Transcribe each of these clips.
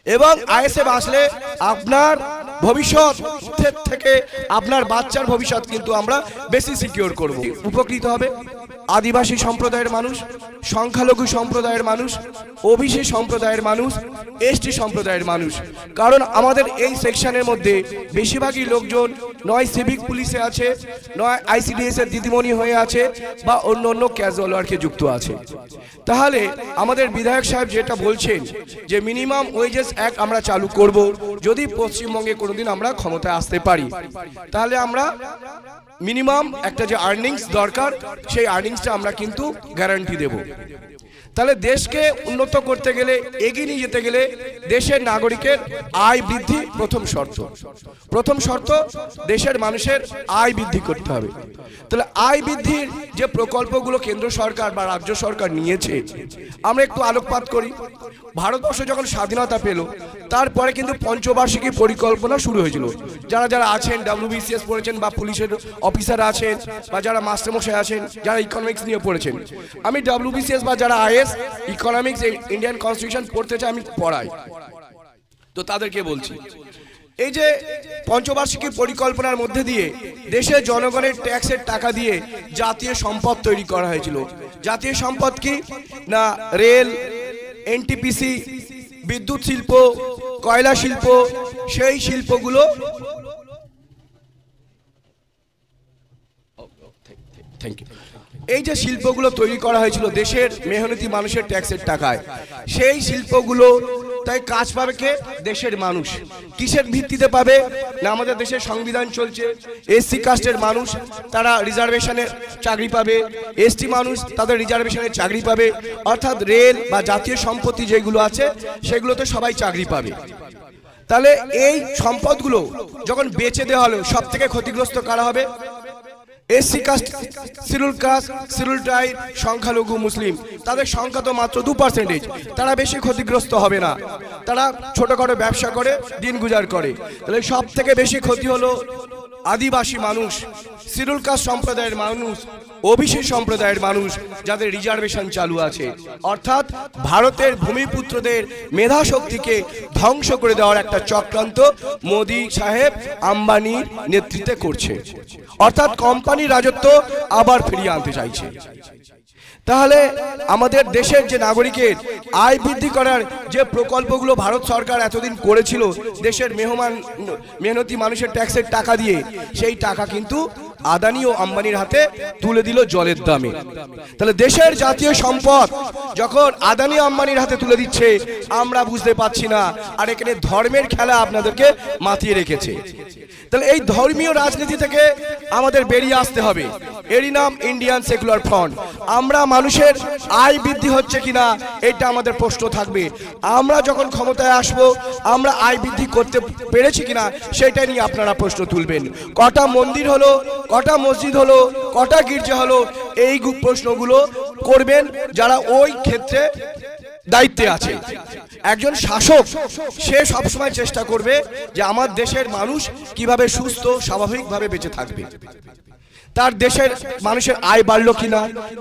এবং আইএসএফ আসলে আপনার ভবিষ্যৎ থেকে আপনার বাচ্চার ভবিষ্যৎ কিন্তু আমরা বেশি সিকিউর করব। উপকৃত হবে আদিবাসী সম্প্রদায়ের মানুষ, সংখ্যালঘু সম্প্রদায়ের মানুষ, ওবিসি সম্প্রদায়ের মানুষ, এসটি সম্প্রদায়ের মানুষ। কারণ আমাদের এই সেকশনের মধ্যে বেশিরভাগই লোকজন নয় সিভিক পুলিশে আছে, নয় আইসিডিএস এর দিদিমণি হয়ে আছে, বা অন্য অন্য ক্যাজুয়াল ওয়ার্কে যুক্ত আছে। তাহলে আমাদের বিধায়ক সাহেব যেটা বলছেন যে মিনিমাম ওয়েজেস অ্যাক্ট আমরা চালু করব যদি পশ্চিমবঙ্গে কোনোদিন আমরা ক্ষমতায় আসতে পারি, তাহলে আমরা মিনিমাম একটা যে আর্নিংস দরকার সেই আর্নিংসটা আমরা কিন্তু গ্যারান্টি দেব। তাহলে দেশকে উন্নত করতে গেলে, এগিয়ে নিয়ে যেতে গেলে দেশের নাগরিকের আয় বৃদ্ধি প্রথম শর্ত দেশের মানুষের আয় বৃদ্ধি করতে হবে। তাহলে আয় বৃদ্ধির যে প্রকল্পগুলো কেন্দ্র সরকার বা রাজ্য সরকার নিয়েছে, আমরা একটু আলোকপাত করি। ভারতবর্ষ যখন স্বাধীনতা পেল তারপরে কিন্তু পঞ্চবার্ষিকী পরিকল্পনা শুরু হয়েছিল। যারা যারা আছেন WBCS পড়েছেন বা পুলিশের অফিসার আছেন বা যারা মাস্টারমশাই আছেন, যারা ইকোনমিক্স নিয়ে পড়েছেন, আমি WBCS বা যারা IAS ইকোনমিক্স ইন্ডিয়ান কনস্টিটিউশন পড়তে চাই, আমি পড়াই, তো তাদেরকে বলছি এই যে পঞ্চবার্ষিকী পরিকল্পনার মধ্যে দিয়ে দেশের জনগণের ট্যাক্সের টাকা দিয়ে জাতীয় সম্পদ তৈরি করা হয়েছিল। জাতীয় সম্পদ কি না, রেল, NTPC, বিদ্যুৎ শিল্প, কয়লা শিল্প, সেই শিল্পগুলো এই যে শিল্পগুলো তৈরি করা হয়েছিল দেশের মেহনতি মানুষের ট্যাক্সের টাকায়, সেই শিল্পগুলো তাই কাজ পাবে কে? দেশের মানুষ। কিসের ভিত্তিতে পাবে না, আমাদের দেশের সংবিধান চলছে, SC কাস্টের মানুষ তারা রিজার্ভেশনে চাকরি পাবে, ST মানুষ তাদের রিজার্ভেশনে চাকরি পাবে, অর্থাৎ রেল বা জাতীয় সম্পত্তি যেগুলো আছে সেগুলোতে সবাই চাকরি পাবে। তাহলে এই সম্পদগুলো যখন বেচে দেওয়া হলো, সব থেকে ক্ষতিগ্রস্ত কারা হবে? SC caste, schedule caste, schedule tribe, সংখ্যালঘু মুসলিম, তাদের সংখ্যা তো মাত্র 2%, তারা বেশি ক্ষতিগ্রস্ত হবে না, তারা ছোটখাটো ব্যবসা করে দিন গুজার করে। তাহলে সব থেকে বেশি ক্ষতি হলো আদিবাসী মানুষ, শিডিউল কাস্ট সম্প্রদায়ের মানুষ, ওবিসি সম্প্রদায়ের মানুষ, যাদের রিজার্ভেশন চালু আছে। অর্থাৎ ভারতের ভূমিপুত্রদের মেধা শক্তিকে ধ্বংস করে দেওয়ার একটা চক্রান্ত মোদি সাহেব আম্বানির নেতৃত্বে করছে। অর্থাৎ কোম্পানি রাজত্ব আবার ফিরিয়ে আনতে চাইছে। তাহলে আমাদের দেশের যে নাগরিকের আয় বৃদ্ধি করার যে প্রকল্পগুলো ভারত সরকার এতদিন করেছিল দেশের মেহনতি মানুষের ট্যাক্সের টাকা দিয়ে, সেই টাকা কিন্তু আদানি ও আম্বানির হাতে তুলে দিল জলের দামে। তাহলে দেশের জাতীয় সম্পদ যখন আদানি আম্বানির হাতে তুলে দিচ্ছে, আমরা বুঝতে পারছি না, আর এখানে ধর্মের খেলা আপনাদেরকে মাতিয়ে রেখেছে। তাহলে এই ধর্মীয় রাজনীতি থেকে আমাদের বেরিয়ে আসতে হবে। এরই নাম ইন্ডিয়ান সেকুলার ফ্রন্ট। আমরা মানুষের আয় বৃদ্ধি হচ্ছে কিনা এটা আমাদের প্রশ্ন থাকবে। আমরা যখন ক্ষমতায় আসব আমরা আয় বৃদ্ধি করতে পেরেছি কিনা সেটা নিয়ে আপনারা প্রশ্ন তুলবেন। কটা মন্দির হলো, কটা মসজিদ হলো, কটা গির্জা হলো, এই প্রশ্নগুলো করবেন যারা ওই ক্ষেত্রে দায়িত্বে আছে। একজন শাসক সে সবসময় চেষ্টা করবে যে আমার দেশের মানুষ কিভাবে সুস্থ স্বাভাবিকভাবে বেঁচে থাকবে। তার দেশের মানুষের আয় বাড়লো কিনা,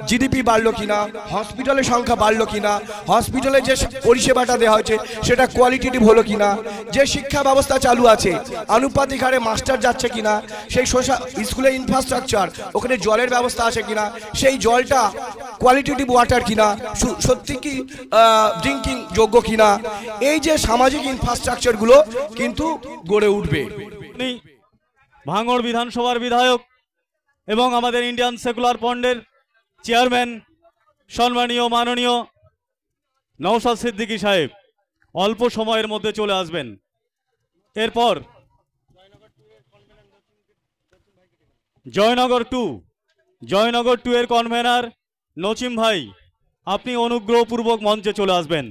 জিডিপি বাড়লো কিনা, হসপিটালের সংখ্যা বাড়লো কিনা, হসপিটালে যে পরিষেবাটা দেওয়া হয়েছে সেটা কোয়ালিটেটিভ হলো কিনা, যে শিক্ষা ব্যবস্থা চালু আছে আনুপাতিক হারে মাস্টার যাচ্ছে কিনা, সেই স্কুলের ইনফ্রাস্ট্রাকচার, ওখানে জলের ব্যবস্থা আছে কিনা, সেই জলটা কোয়ালিটেটিভ ওয়াটার কিনা, সত্যি কি ড্রিঙ্কিং যোগ্য কিনা, এই যে সামাজিক ইনফ্রাস্ট্রাকচারগুলো কিন্তু গড়ে উঠবে। ভাঙড় বিধানসভার বিধায়ক এবং আমাদের ইন্ডিয়ান সেকুলার ফ্রন্টের চেয়ারম্যান সম্মানীয় মাননীয় নওশাদ সিদ্দিকী সাহেব অল্প সময়ের মধ্যে চলে আসবেন। এরপর জয়নগর 2 এর কনভেনার নচিম ভাই, আপনি অনুগ্রহপূর্বক মঞ্চে চলে আসবেন।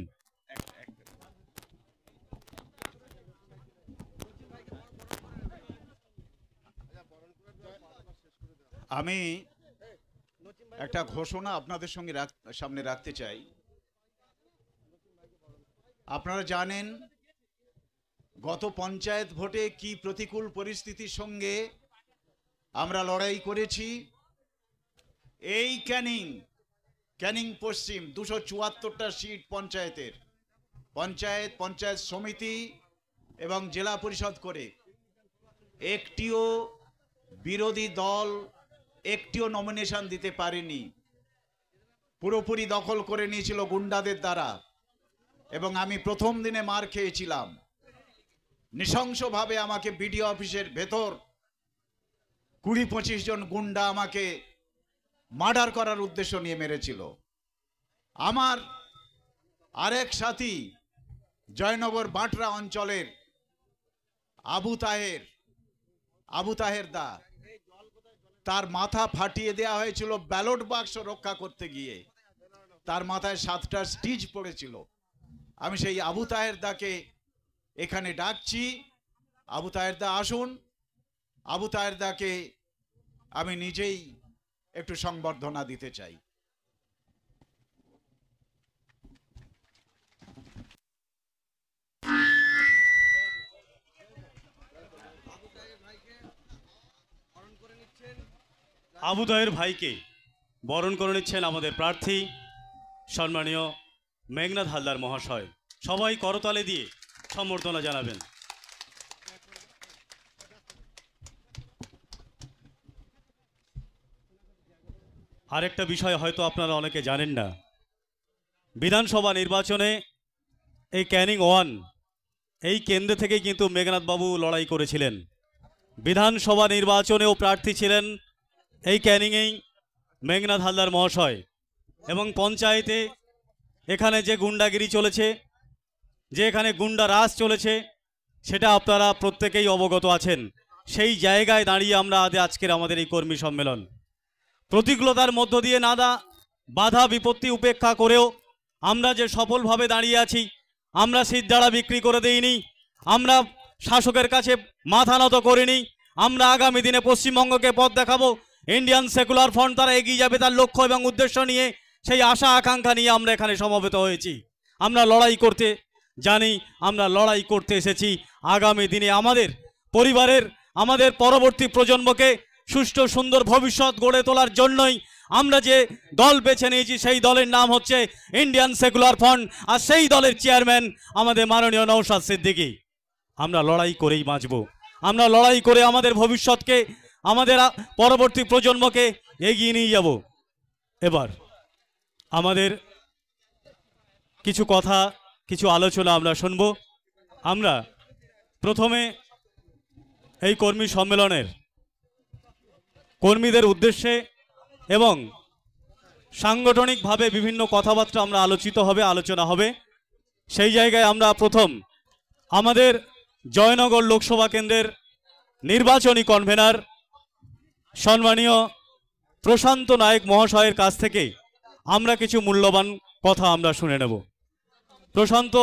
আমি একটা ঘোষণা আপনাদের সামনে রাখতে চাই। আপনারা জানেন গত পঞ্চায়েত ভোটে কি প্রতিকূল পরিস্থিতির সঙ্গে আমরা লড়াই করেছি। এই ক্যানিং পশ্চিম 274টা সিট পঞ্চায়েতের পঞ্চায়েত, পঞ্চায়েত সমিতি এবং জেলা পরিষদ করে একটিও বিরোধী দল একটিও নমিনেশন দিতে পারেনি। পুরোপুরি দখল করে নিয়েছিল গুন্ডাদের দ্বারা, এবং আমি প্রথম দিনে মার খেয়েছিলাম। নৃশংসভাবে আমাকে বিডিও অফিসের ভেতর 20-25 জন গুন্ডা আমাকে মার্ডার করার উদ্দেশ্য নিয়ে মেরেছিল। আমার আরেক সাথী জয়নগর বাটরা অঞ্চলের আবু তাহের দা, তার মাথা ফাটিয়ে দেওয়া হয়েছিল ব্যালট বাক্স রক্ষা করতে গিয়ে। তার মাথায় 7টা স্টিচ পড়েছিল। আমি সেই আবু তাহের দাকে এখানে ডাকছি, আবু তাহের দা আসুন। আবু তাহের দাকে আমি নিজেই একটু সংবর্ধনা দিতে চাই। আবু তাহের ভাইকে বরণ করে নিচ্ছেন আমাদের প্রার্থী সম্মানীয় মেঘনাদ হালদার মহাশয়। সবাই করতালি দিয়ে সম্বর্ধনা জানাবেন। আরেকটা বিষয় হয়তো আপনারা অনেকে জানেন না, বিধানসভা নির্বাচনে এই ক্যানিং 1 এই কেন্দ্র থেকে কিন্তু মেঘনাদ বাবু লড়াই করেছিলেন। বিধানসভা নির্বাচনেও প্রার্থী ছিলেন এই ক্যানিংয়েই মেঘনাদ হালদার মহাশয়। এবং পঞ্চায়েতে এখানে যে গুন্ডাগিরি চলেছে, যে এখানে গুন্ডা রাজ চলেছে, সেটা আপনারা প্রত্যেকেই অবগত আছেন। সেই জায়গায় দাঁড়িয়ে আমরা আজকের আমাদের এই কর্মী সম্মেলন, প্রতিকূলতার মধ্য দিয়ে নানা বাধা বিপত্তি উপেক্ষা করেও আমরা যে সফলভাবে দাঁড়িয়ে আছি, আমরা সিদ্ধারা বিক্রি করে দিইনি, আমরা শাসকের কাছে মাথা নত করিনি। আমরা আগামী দিনে পশ্চিমবঙ্গকে পথ দেখাবো। ইন্ডিয়ান সেকুলার ফ্রন্ট তারা এগিয়ে যাবে তার লক্ষ্য এবং উদ্দেশ্য নিয়ে, সেই আশা আকাঙ্ক্ষা নিয়ে আমরা এখানে সমবেত হয়েছি। আমরা লড়াই করতে জানি, আমরা লড়াই করতে এসেছি আগামী দিনে আমাদের পরিবারের, আমাদের পরবর্তী প্রজন্মকে সুষ্ঠু সুন্দর ভবিষ্যৎ গড়ে তোলার জন্যই আমরা যে দল বেছে নিয়েছি, সেই দলের নাম হচ্ছে ইন্ডিয়ান সেকুলার ফ্রন্ট। আর সেই দলের চেয়ারম্যান আমাদের মাননীয় নওশাদ সিদ্দিকী। আমরা লড়াই করেই বাঁচব, আমরা লড়াই করে আমাদের ভবিষ্যৎকে, আমাদের পরবর্তী প্রজন্মকে এগিয়ে নিয়ে যাব। এবার আমাদের কিছু কথা, কিছু আলোচনা আমরা শুনব। আমরা প্রথমে এই কর্মী সম্মেলনের কর্মীদের উদ্দেশ্যে এবং সাংগঠনিকভাবে বিভিন্ন কথাবার্তা আমরা আলোচনা হবে। সেই জায়গায় আমরা প্রথম আমাদের জয়নগর লোকসভা কেন্দ্রের নির্বাচনী কনভেনার সম্মানীয় প্রশান্ত নায়ক মহাশয়ের কাছ থেকে আমরা কিছু মূল্যবান কথা আমরা শুনে নেব। প্রশান্ত